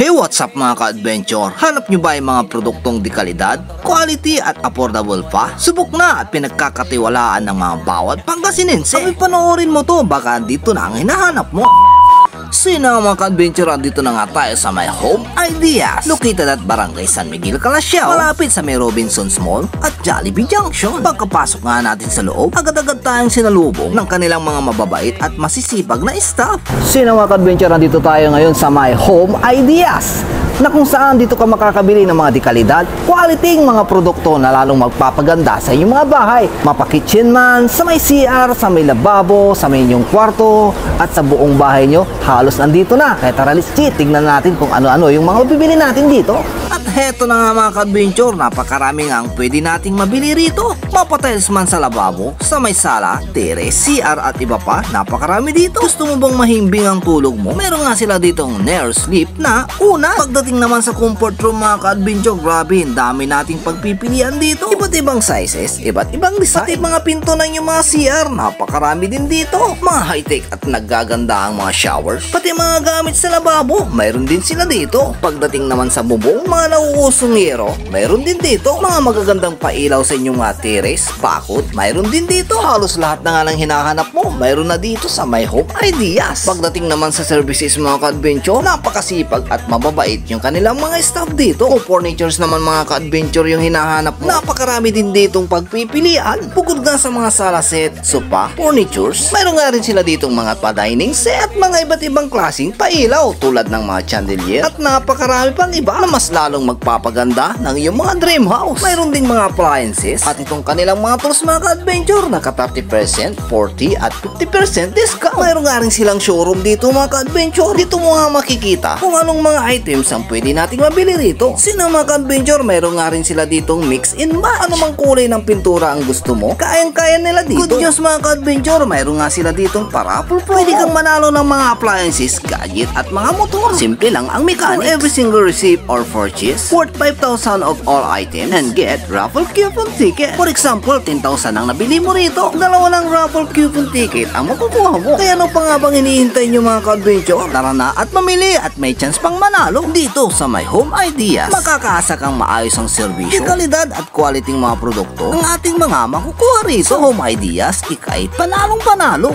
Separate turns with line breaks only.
Hey, what's up mga ka-adventure? Hanap nyo ba yung mga produktong di kalidad, quality at affordable pa? Subok na at pinagkakatiwalaan ng mga bawat Pangasinense. Kami panoorin mo to, baka dito na ang hinahanap mo. Sino mga ka-adventure, dito na nga tayo sa My Home Ideas, located at Barangay San Miguel, Calasiao, malapit sa may Robinsons Mall at Jollibee Junction. Pagkapasok nga natin sa loob, agad-agad tayong sinalubong ng kanilang mga mababait at masisipag na staff. Sino mga ka-adventure, dito tayo ngayon sa My Home Ideas, na kung saan dito ka makakabili ng mga dekalidad, quality mga produkto na lalong magpapaganda sa inyong mga bahay. Mapa-kitchen man, sa may CR, sa may lababo, sa may inyong kwarto, at sa buong bahay nyo, halos nandito na. Kaya tara, let's tignan natin kung ano-ano yung mga mabibili natin dito. At heto na nga mga ka-adventure, napakarami nga ang pwede nating mabili rito. Mapa-tiles man sa lababo, sa may sala, tere, CR at iba pa, napakarami dito. Gusto mo bang mahimbing ang tulog mo? Meron nga sila ditong Nair Sleep na una. Pagdating naman sa comfort room mga ka-adventure, grabe, ang dami nating pagpipilian dito. Iba't ibang sizes, iba't ibang design. Pati mga pinto ng yung mga CR, napakarami din dito. Mga high-tech at naggaganda ang mga showers. Pati mga gamit sa lababo, mayroon din sila dito. Pagdating naman sa bubong, mga nauusong yero, mayroon din dito. Mga magagandang pailaw sa inyong mga terrace, bakod, mayroon din dito. Halos lahat na nga ng hinahanap mo, mayroon na dito sa My Home Ideas. Pagdating naman sa services mga ka-adventure, napakasipag at mababait yung kanilang mga staff dito. Kung furnitures naman mga ka-adventure yung hinahanap mo, napakarami din ditong pagpipilian. Bukod nga sa mga sala set, sofa, furnitures, mayroon nga rin sila ditong mga pa-dining set at mga iba't ibang klaseng pailaw tulad ng mga chandelier at napakarami pang iba na mas lalong magpapaganda ng iyong mga dream house. Mayroon ding mga appliances at itong kanilang mga tools mga ka-adventure, naka 30%, 40% at 50% discount. Mayroon nga rin silang showroom dito mga ka-adventure. Dito mo nga makikita kung anong mga items ang pwede nating mabili rito. Sino mga ka-adventure, mayroon nga rin sila ditong mix and match. Ano mang kulay ng pintura ang gusto mo, kayang-kaya nila dito. Good news mga ka-adventure, mayroon nga sila ditong parapol. Pwede kang manalo ng mga appliances, gadget at mga motor. Simple lang ang mechanics. For every single receipt or purchase worth 5,000 of all items and get raffle coupon ticket. For example, 10,000 ang nabili mo rito, dalawa lang raffle coupon ticket ang makukuha mo. Kaya ano pa nga bang hinihintay nyo mga ka-adventure? Tara na at mamili at may chance pang manalo dito sa My Home Ideas. Makakaasa kang maayos ang serbisyo, kalidad at quality ng mga produkto ang ating mga makukuha rito. Sa Home Ideas, ika'y panalong panalo.